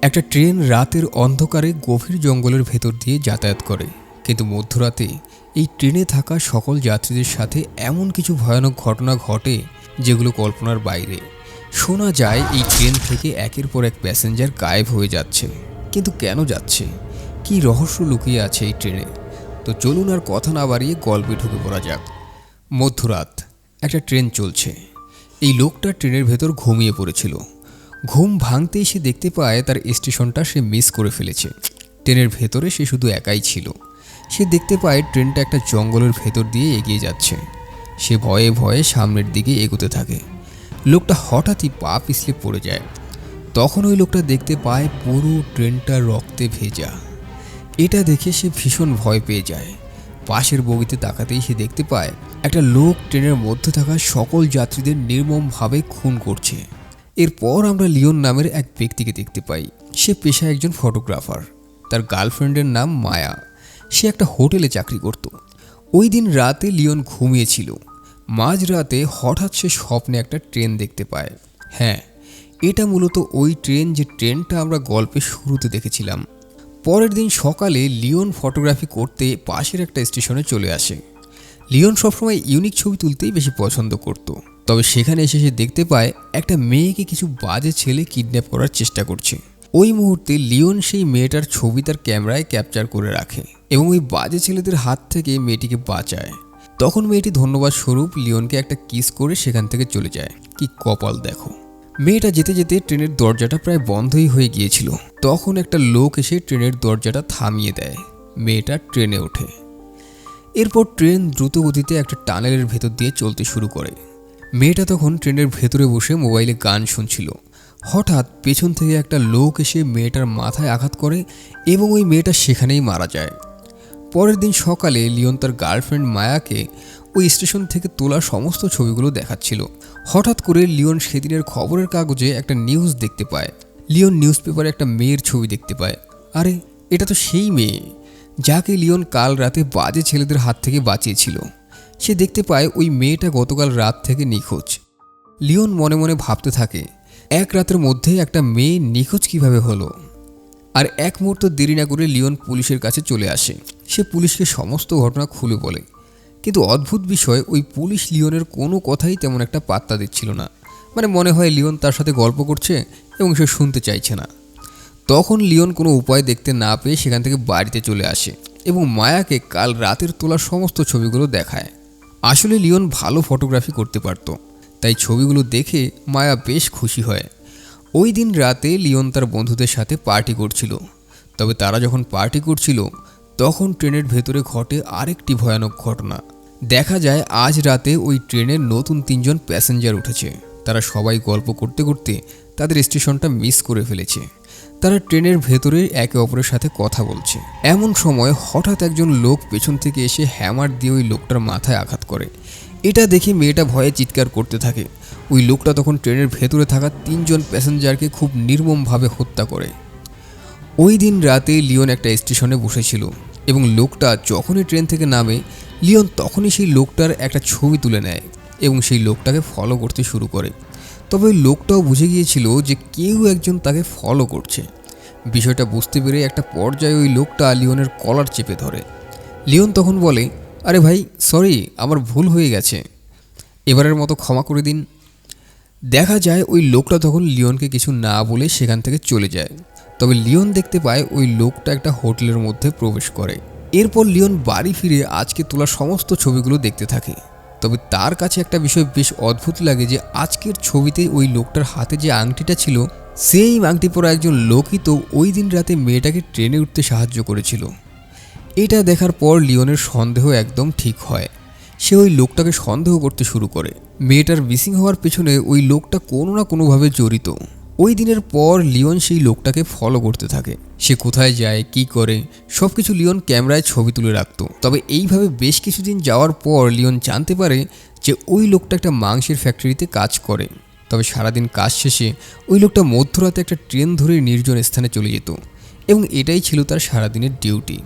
একটা ট্রেন রাতের অন্ধকারে গভীর জঙ্গলের ভেতর দিয়ে যাতায়াত করে, কিন্তু মধ্যরাতে এই ট্রেনে থাকা সকল যাত্রীদের সাথে এমন কিছু ভয়ানক ঘটনা ঘটে যেগুলো কল্পনার বাইরে। শোনা যায় এই ট্রেন থেকে একের পর এক প্যাসেঞ্জার গায়েব হয়ে যাচ্ছে, কিন্তু কেন যাচ্ছে, কী রহস্য লুকিয়ে আছে এই ট্রেনে? তো চলুন আর কথা না বাড়িয়ে গল্পে ঢুকে পড়া যাক। মধ্যরাত, একটা ট্রেন চলছে। এই লোকটা ট্রেনের ভেতর ঘুমিয়ে পড়েছিল। ঘুম ভাঙতেই সে দেখতে পায় তার স্টেশনটা সে মিস করে ফেলেছে। ট্রেনের ভেতরে সে শুধু একাই ছিল। সে দেখতে পায় ট্রেনটা একটা জঙ্গলের ভেতর দিয়ে এগিয়ে যাচ্ছে। সে ভয়ে ভয়ে সামনের দিকে এগোতে থাকে। লোকটা হঠাৎই পা পিছলে পড়ে যায়। তখন ওই লোকটা দেখতে পায় পুরো ট্রেনটা রক্তে ভেজা। এটা দেখে সে ভীষণ ভয় পেয়ে যায়। পাশের বগিতে তাকাতেই সে দেখতে পায় একটা লোক ট্রেনের মধ্যে থাকা সকল যাত্রীদের নির্মমভাবে খুন করছে। এরপর আমরা লিওন নামের এক ব্যক্তিকে দেখতে পাই। সে পেশায় একজন ফটোগ্রাফার। তার গার্লফ্রেন্ডের নাম মায়া। সে একটা হোটেলে চাকরি করত। ওই দিন রাতে লিওন ঘুমিয়েছিল। মাঝরাতে হঠাৎ সে স্বপ্নে একটা ট্রেন দেখতে পায়। হ্যাঁ, এটা মূলত ওই ট্রেন যে ট্রেনটা আমরা গল্পের শুরুতে দেখেছিলাম। পরের দিন সকালে লিওন ফটোগ্রাফি করতে পাশের একটা স্টেশনে চলে আসে। লিওন সবসময় ইউনিক ছবি তুলতেই বেশি পছন্দ করত। তবে সেখানে এসে সে দেখতে পায় একটা মেয়েকে কিছু বাজে ছেলে কিডন্যাপ করার চেষ্টা করছে। ওই মুহূর্তে লিওন সেই মেয়েটার ছবি তার ক্যামেরায় ক্যাপচার করে রাখে এবং ওই বাজে ছেলেদের হাত থেকে মেয়েটিকে বাঁচায়। তখন মেয়েটি ধন্যবাদ স্বরূপ লিওনকে একটা কিস করে সেখান থেকে চলে যায়। কি কপাল দেখো! মেয়েটা যেতে যেতে ট্রেনের দরজাটা প্রায় বন্ধই হয়ে গিয়েছিল। তখন একটা লোক এসে ট্রেনের দরজাটা থামিয়ে দেয়। মেয়েটা ট্রেনে ওঠে। এরপর ট্রেন দ্রুত গতিতে একটা টানেলের ভেতর দিয়ে চলতে শুরু করে। মেয়েটা তখন ট্রেনের ভেতরে বসে মোবাইলে গান শুনছিল। হঠাৎ পেছন থেকে একটা লোক এসে মেয়েটার মাথায় আঘাত করে এবং ওই মেয়েটা সেখানেই মারা যায়। পরের দিন সকালে লিওন তার গার্লফ্রেন্ড মায়াকে ওই স্টেশন থেকে তোলা সমস্ত ছবিগুলো দেখাচ্ছিল। হঠাৎ করে লিওন সেদিনের খবরের কাগজে একটা নিউজ দেখতে পায়। লিওন নিউজ পেপারে একটা মেয়ের ছবি দেখতে পায়। আরে, এটা তো সেই মেয়ে যাকে লিওন কাল রাতে বাজে ছেলেদের হাত থেকে বাঁচিয়েছিল। সে দেখতে পায় ওই মেয়েটা গতকাল রাত থেকে নিখোঁজ। লিওন মনে মনে ভাবতে থাকে, এক রাতের মধ্যে একটা মেয়ে নিখোঁজ কিভাবে হলো। আর এক মুহূর্ত দেরি না করে লিওন পুলিশের কাছে চলে আসে। সে পুলিশকে সমস্ত ঘটনা খুলে বলে, কিন্তু অদ্ভুত বিষয়, ওই পুলিশ লিওনের কোনো কথাই তেমন একটা পাত্তা দিচ্ছিল না। মানে মনে হয় লিওন তার সাথে গল্প করছে এবং সে শুনতে চাইছে না। তখন লিওন কোনো উপায় দেখতে না পেয়ে সেখান থেকে বাড়িতে চলে আসে এবং মায়াকে কাল রাতের তোলা সমস্ত ছবিগুলো দেখায়। আসলে লিওন ভালো ফটোগ্রাফি করতে পারত, তাই ছবিগুলো দেখে মায়া বেশ খুশি হয়। ওই দিন রাতে লিওন তার বন্ধুদের সাথে পার্টি করছিল। তবে তারা যখন পার্টি করছিল তখন ট্রেনের ভেতরে ঘটে আরেকটি ভয়ানক ঘটনা। দেখা যায় আজ রাতে ওই ট্রেনের নতুন 3 জন প্যাসেঞ্জার উঠেছে। তারা সবাই গল্প করতে করতে তাদের স্টেশনটা মিস করে ফেলেছে। তারা ট্রেনের ভেতরে একে অপরের সাথে কথা বলছে। এমন সময় হঠাৎ একজন লোক পেছন থেকে এসে হ্যামার দিয়ে ওই লোকটার মাথায় আঘাত করে। এটা দেখে মেয়েটা ভয়ে চিৎকার করতে থাকে। ওই লোকটা তখন ট্রেনের ভেতরে থাকা 3 জন প্যাসেঞ্জারকে খুব নির্মমভাবে হত্যা করে। ওই দিন রাতে লিওন একটা স্টেশনে বসেছিল এবং লোকটা যখনই ট্রেন থেকে নামে লিওন তখনই সেই লোকটার একটা ছবি তুলে নেয় এবং সেই লোকটাকে ফলো করতে শুরু করে। তবে ওই লোকটাও বুঝে গিয়েছিল যে কেউ একজন তাকে ফলো করছে। বিষয়টা বুঝতে পেরে একটা পর্যায়ে ওই লোকটা লিওনের কলার চেপে ধরে। লিওন তখন বলে, আরে ভাই, সরি, আমার ভুল হয়ে গেছে, এবারের মতো ক্ষমা করে দিন। দেখা যায় ওই লোকটা তখন লিওনকে কিছু না বলে সেখান থেকে চলে যায়। তবে লিওন দেখতে পায় ওই লোকটা একটা হোটেলের মধ্যে প্রবেশ করে। এরপর লিওন বাড়ি ফিরে আজকে তোলা সমস্ত ছবিগুলো দেখতে থাকে। তবে তার কাছে একটা বিষয় বেশ অদ্ভুত লাগে যে আজকের ছবিতে ওই লোকটার হাতে যে আংটিটা ছিল, সেই আংটি পরা একজন লোকই তো ওই দিন রাতে মেয়েটাকে ট্রেনে উঠতে সাহায্য করেছিল। এটা দেখার পর লিওনের সন্দেহ একদম ঠিক হয়। সে ওই লোকটাকে সন্দেহ করতে শুরু করে। মেয়েটার মিসিং হওয়ার পেছনে ওই লোকটা কোনো না কোনোভাবে জড়িত। ওই দিনের পর লিওন সেই লোকটাকে ফলো করতে থাকে। সে কোথায় যায়, কি করে, সব কিছু লিওন ক্যামেরায় ছবি তুলে রাখত। তবে এইভাবে বেশ কিছুদিন যাওয়ার পর লিওন জানতে পারে যে ওই লোকটা একটা মাংসের ফ্যাক্টরিতে কাজ করে। তবে সারাদিন কাজ শেষে ওই লোকটা মধ্যরাতে একটা ট্রেন ধরে নির্জন স্থানে চলে যেত এবং এটাই ছিল তার সারাদিনের ডিউটি।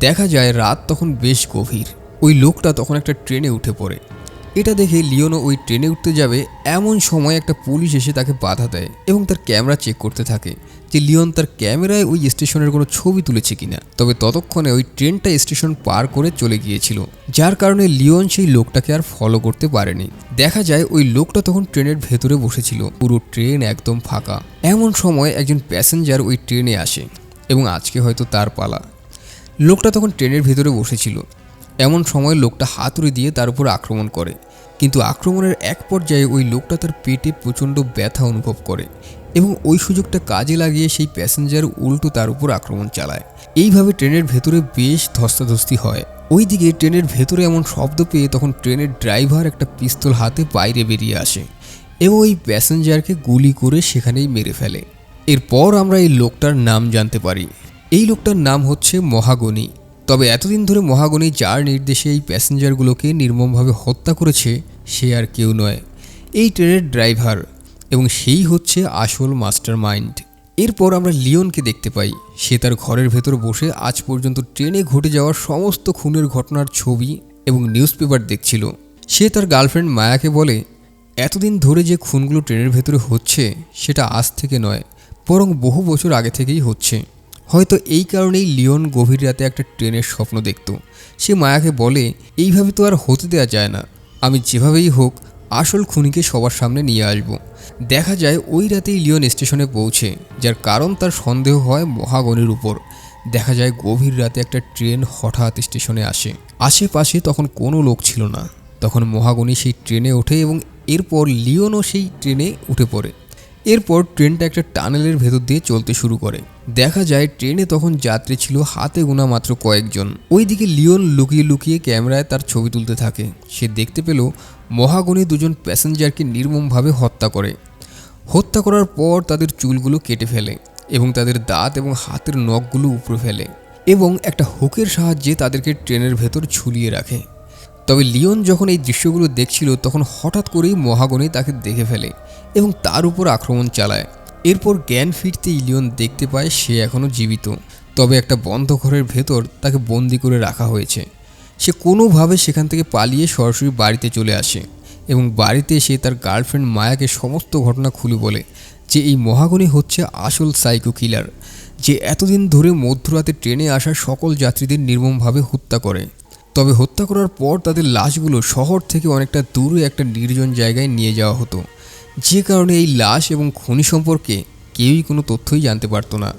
দেখা যায় রাত তখন বেশ গভীর। ওই লোকটা তখন একটা ট্রেনে উঠে পড়ে। এটা দেখে লিওনও ওই ট্রেনে উঠতে যাবে, এমন সময় একটা পুলিশ এসে তাকে বাধা দেয় এবং তার ক্যামেরা চেক করতে থাকে যে লিওন তার ক্যামেরায় ওই স্টেশনের কোনো ছবি তুলেছে কিনা। তবে ততক্ষণে ওই ট্রেনটা স্টেশন পার করে চলে গিয়েছিল, যার কারণে লিওন সেই লোকটাকে আর ফলো করতে পারেনি। দেখা যায় ওই লোকটা তখন ট্রেনের ভেতরে বসেছিল, পুরো ট্রেন একদম ফাঁকা। এমন সময় একজন প্যাসেঞ্জার ওই ট্রেনে আসে এবং আজকে হয়তো তার পালা। লোকটা তখন ট্রেনের ভেতরে বসেছিল, এমন সময় লোকটা হাতুড়ি দিয়ে তার উপর আক্রমণ করে, কিন্তু আক্রমণের এক পর্যায়ে ওই লোকটা তার পেটে প্রচণ্ড ব্যথা অনুভব করে এবং ওই সুযোগটা কাজে লাগিয়ে সেই প্যাসেঞ্জার উল্টো তার উপর আক্রমণ চালায়। এইভাবে ট্রেনের ভেতরে বেশ ধস্তাধস্তি হয়। ওইদিকে ট্রেনের ভেতরে এমন শব্দ পেয়ে তখন ট্রেনের ড্রাইভার একটা পিস্তল হাতে বাইরে বেরিয়ে আসে এবং ওই প্যাসেঞ্জারকে গুলি করে সেখানেই মেরে ফেলে। এরপর আমরা এই লোকটার নাম জানতে পারি। এই লোকটার নাম হচ্ছে মহাগনি। তবে এতদিন ধরে মহাগনি যার নির্দেশে এই প্যাসেঞ্জারগুলোকে নির্মমভাবে হত্যা করেছে সে আর কেউ নয়, এই ট্রেনের ড্রাইভার, এবং সেই হচ্ছে আসল মাস্টার মাইন্ড। এরপর আমরা লিওনকে দেখতে পাই। সে তার ঘরের ভেতর বসে আজ পর্যন্ত ট্রেনে ঘটে যাওয়ার সমস্ত খুনের ঘটনার ছবি এবং নিউজ পেপার দেখছিল। সে তার গার্লফ্রেন্ড মায়াকে বলে, এতদিন ধরে যে খুনগুলো ট্রেনের ভেতরে হচ্ছে সেটা আজ থেকে নয়, বরং বহু বছর আগে থেকেই হচ্ছে। হয়তো এই কারণেই লিওন গভীর রাতে একটা ট্রেনের স্বপ্ন দেখত। সে মায়াকে বলে, এইভাবে তো আর হতে দেওয়া যায় না, আমি যেভাবেই হোক আসল খুনিকে সবার সামনে নিয়ে আসব। দেখা যায় ওই রাতেই লিওন স্টেশনে পৌঁছে, যার কারণ তার সন্দেহ হয় মহাগনির উপর। দেখা যায় গভীর রাতে একটা ট্রেন হঠাৎ স্টেশনে আসে। আশেপাশে তখন কোনো লোক ছিল না। তখন মহাগনি সেই ট্রেনে ওঠে এবং এরপর লিওনও সেই ট্রেনে উঠে পড়ে। এরপর ট্রেনটা একটা টানেলের ভেতর দিয়ে চলতে শুরু করে। দেখা যায় ট্রেনে তখন যাত্রী ছিল হাতে গোনা মাত্র কয়েকজন। ওইদিকে লিওন লুকিয়ে লুকিয়ে ক্যামেরায় তার ছবি তুলতে থাকে। সে দেখতে পেল মহাগনি দুজন প্যাসেঞ্জারকে নির্মমভাবে হত্যা করে। হত্যা করার পর তাদের চুলগুলো কেটে ফেলে এবং তাদের দাঁত এবং হাতের নখগুলো উপড়ে ফেলে এবং একটা হুকের সাহায্যে তাদেরকে ট্রেনের ভেতর ঝুলিয়ে রাখে। তবে লিওন যখন এই দৃশ্যগুলো দেখছিল তখন হঠাৎ করেই মহাগনি তাকে দেখে ফেলে এবং তার উপর আক্রমণ চালায়। এরপর জ্ঞান ফিরতেই লিওন দেখতে পায় সে এখনও জীবিত, তবে একটা বন্ধ ঘরের ভেতর তাকে বন্দি করে রাখা হয়েছে। সে কোনোভাবে সেখান থেকে পালিয়ে সরাসরি বাড়িতে চলে আসে এবং বাড়িতে এসে তার গার্লফ্রেন্ড মায়াকে সমস্ত ঘটনা খুলে বলে যে এই মহাগনি হচ্ছে আসল সাইকো কিলার, যে এতদিন ধরে মধ্যরাতে ট্রেনে আসা সকল যাত্রীদের নির্মমভাবে হত্যা করে। তবে হত্যা করার পর তাদের লাশগুলো শহর থেকে অনেকটা দূরে একটা নির্জন জায়গায় নিয়ে যাওয়া হতো, যে কারণে এই লাশ এবং খনি সম্পর্কে কেউই কোনো তথ্যই জানতে পারতো না।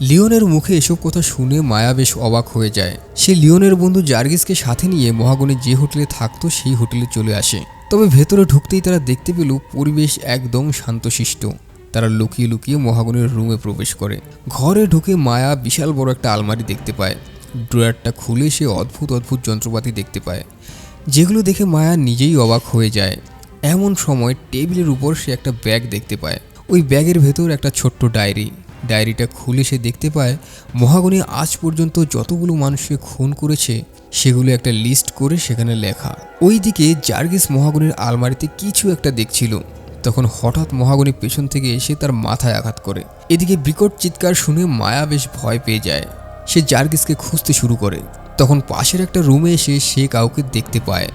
লিওনের মুখে এসব কথা শুনে মায়া বেশ অবাক হয়ে যায়। সে লিওনের বন্ধু জার্গিসকে সাথে নিয়ে মহাগনি যে হোটেলে থাকতো সেই হোটেলে চলে আসে। তবে ভেতরে ঢুকতেই তারা দেখতে পেল পরিবেশ একদম শান্তশিষ্ট। তারা লুকিয়ে লুকিয়ে মহাগনির রুমে প্রবেশ করে। ঘরে ঢুকে মায়া বিশাল বড় একটা আলমারি দেখতে পায়। ড্রয়ারটা খুলে সে অদ্ভুত অদ্ভুত যন্ত্রপাতি দেখতে পায়, যেগুলো দেখে মায়া নিজেই অবাক হয়ে যায়। এমন সময় টেবিলের উপর সে একটা ব্যাগ দেখতে পায়। ওই ব্যাগের ভেতর একটা ছোট্ট ডায়েরিটা খুলে সে দেখতে পায় মহাগনি আজ পর্যন্ত যতগুলো মানুষকে খুন করেছে সেগুলো একটা লিস্ট করে সেখানে লেখা। ওইদিকে জার্গিস মহাগনির আলমারিতে কিছু একটা দেখছিল। তখন হঠাৎ মহাগনি পেছন থেকে এসে তার মাথায় আঘাত করে। এদিকে বিকট চিৎকার শুনে মায়া বেশ ভয় পেয়ে যায়। সে জার্গিসকে খুঁজতে শুরু করে। তখন পাশের একটা রুমে এসে সে কাউকে দেখতে পায়।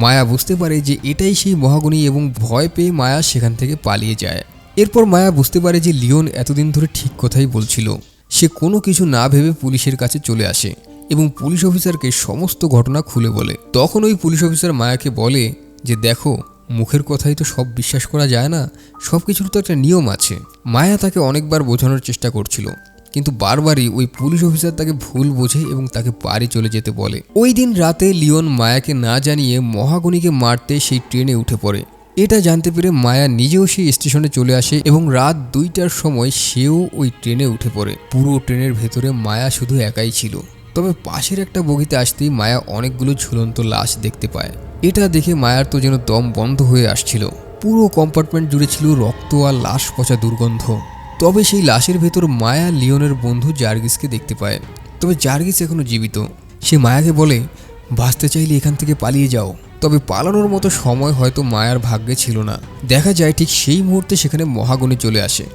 মায়া বুঝতে পারে যে এটাই সেই মহাগনি এবং ভয় পেয়ে মায়া সেখান থেকে পালিয়ে যায়। এরপর মায়া বুঝতে পারে যে লিওন এতদিন ধরে ঠিক কথাই বলছিল। সে কোনো কিছু না ভেবে পুলিশের কাছে চলে আসে এবং পুলিশ অফিসারকে সমস্ত ঘটনা খুলে বলে। তখন ওই পুলিশ অফিসার মায়াকে বলে যে দেখো, মুখের কথাই তো সব বিশ্বাস করা যায় না, সব কিছুর তো একটা নিয়ম আছে। মায়া তাকে অনেকবার বোঝানোর চেষ্টা করছিল, কিন্তু বারবারই ওই পুলিশ অফিসার তাকে ভুল বোঝে এবং তাকে বাড়ি চলে যেতে বলে। ওই দিন রাতে লিওন মায়াকে না জানিয়ে মহাগনিকে মারতে সেই ট্রেনে উঠে পড়ে। এটা জানতে পেরে মায়া নিজেও সেই স্টেশনে চলে আসে এবং রাত 2টার সময় সেও ওই ট্রেনে উঠে পড়ে। পুরো ট্রেনের ভেতরে মায়া শুধু একাই ছিল। তবে পাশের একটা বগিতে আসতেই মায়া অনেকগুলো ঝুলন্ত লাশ দেখতে পায়। এটা দেখে মায়ার তো যেন দম বন্ধ হয়ে আসছিল। পুরো কম্পার্টমেন্ট জুড়ে ছিল রক্ত আর লাশ পচা দুর্গন্ধ। তবে সেই লাশের ভেতর মায়া লিওনের বন্ধু জার্গিসকে দেখতে পায়। তবে জার্গিস এখনো জীবিত। সে মায়াকে বলে, বাঁচতে চাইলে এখান থেকে পালিয়ে যাও। তবে পালানোর মতো সময় হয়তো মায়ার ভাগ্যে ছিল না। দেখা যায় ঠিক সেই মুহূর্তে সেখানে মহাগনি চলে আসে।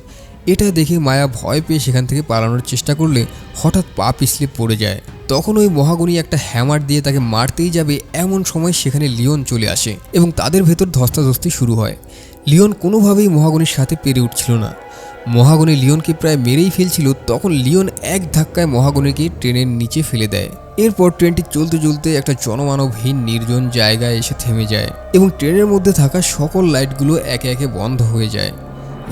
এটা দেখে মায়া ভয় পেয়ে সেখান থেকে পালানোর চেষ্টা করলে হঠাৎ পা পিছলে পড়ে যায়। তখন ওই মহাগণী একটা হ্যামার দিয়ে তাকে মারতেই যাবে, এমন সময় সেখানে লিওন চলে আসে এবং তাদের ভেতর ধস্তাধস্তি শুরু হয়। লিওন কোনোভাবেই মহাগণীর সাথে পেরে উঠছিল না। মহাগণী লিওনকে প্রায় মেরেই ফেলছিল, তখন লিওন এক ধাক্কায় মহাগণীকে ট্রেনের নিচে ফেলে দেয়। এরপর ট্রেনটি চলতে চলতে একটা জনমানবহীন নির্জন জায়গায় এসে থেমে যায় এবং ট্রেনের মধ্যে থাকা সকল লাইটগুলো একে একে বন্ধ হয়ে যায়।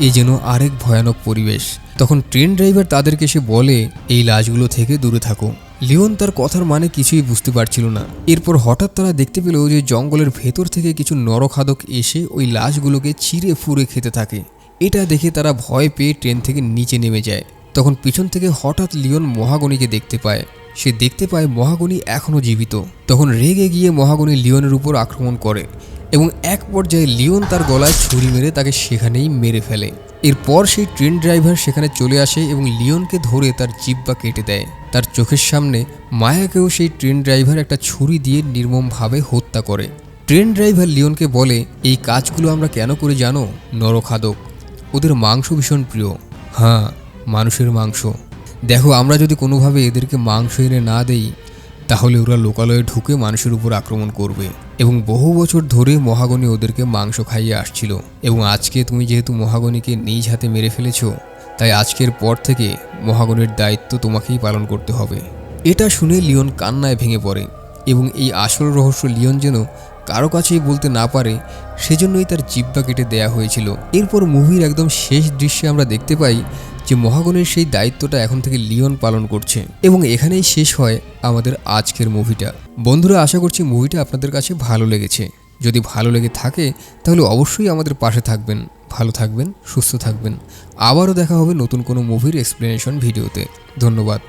এ যেন আরেক ভয়ানক পরিবেশ। তখন ট্রেন ড্রাইভার তাদেরকে এসে বলে, এই লাশগুলো থেকে দূরে থাকো। লিওন তার কথার মানে কিছুই বুঝতে পারছিল না। এরপর হঠাৎ তারা দেখতে পেল যে জঙ্গলের ভেতর থেকে কিছু নরখাদক এসে ওই লাশগুলোকে চিরে ফুঁড়ে খেতে থাকে। এটা দেখে তারা ভয় পেয়ে ট্রেন থেকে নিচে নেমে যায়। তখন পিছন থেকে হঠাৎ লিওন মহাগণীকে দেখতে পায়। সে দেখতে পায় মহাগণী এখনও জীবিত। তখন রেগে গিয়ে মহাগণী লিওনের উপর আক্রমণ করে এবং এক পর্যায়ে লিওন তার গলায় ছুরি মেরে তাকে সেখানেই মেরে ফেলে। এরপর সেই ট্রেন ড্রাইভার সেখানে চলে আসে এবং লিওনকে ধরে তার জিহ্বা কেটে দেয়। তার চোখের সামনে মায়াকেও সেই ট্রেন ড্রাইভার একটা ছুরি দিয়ে নির্মমভাবে হত্যা করে। ট্রেন ড্রাইভার লিওনকে বলে, এই কাজগুলো আমরা কেন করে জানো? নরখাদক, ওদের মাংস ভীষণ প্রিয়। হ্যাঁ, মানুষের মাংস। দেখো, আমরা যদি কোনোভাবে এদেরকে মাংস এনে না দেই তাহলে ওরা লোকালয়ে ঢুকে মানুষের উপর আক্রমণ করবে। এবং বহু বছর ধরে মহাগণী ওদেরকে মাংস খাইয়ে আসছিল। এবং আজকে তুমি যেহেতু মহাগণীকে নিজ হাতে মেরে ফেলেছো, তাই আজকের পর থেকে মহাগণীর দায়িত্ব তোমাকেই পালন করতে হবে। এটা শুনে লিওন কান্নায় ভেঙে পড়ে এবং এই আসল রহস্য লিওন যেন কারো কাছেই বলতে না পারে, সেজন্যই তার জিহ্বা কেটে দেয়া হয়েছিল। এরপর মুভির একদম শেষ দৃশ্যে আমরা দেখতে পাই যে মহাগণের সেই দায়িত্বটা এখন থেকে লিওন পালন করছে। এবং এখানেই শেষ হয় আমাদের আজকের মুভিটা। বন্ধুরা, আশা করছি মুভিটা আপনাদের কাছে ভালো লেগেছে। যদি ভালো লেগে থাকে তাহলে অবশ্যই আমাদের পাশে থাকবেন। ভালো থাকবেন, সুস্থ থাকবেন। আবারও দেখা হবে নতুন কোনো মুভির এক্সপ্লেনেশন ভিডিওতে। ধন্যবাদ।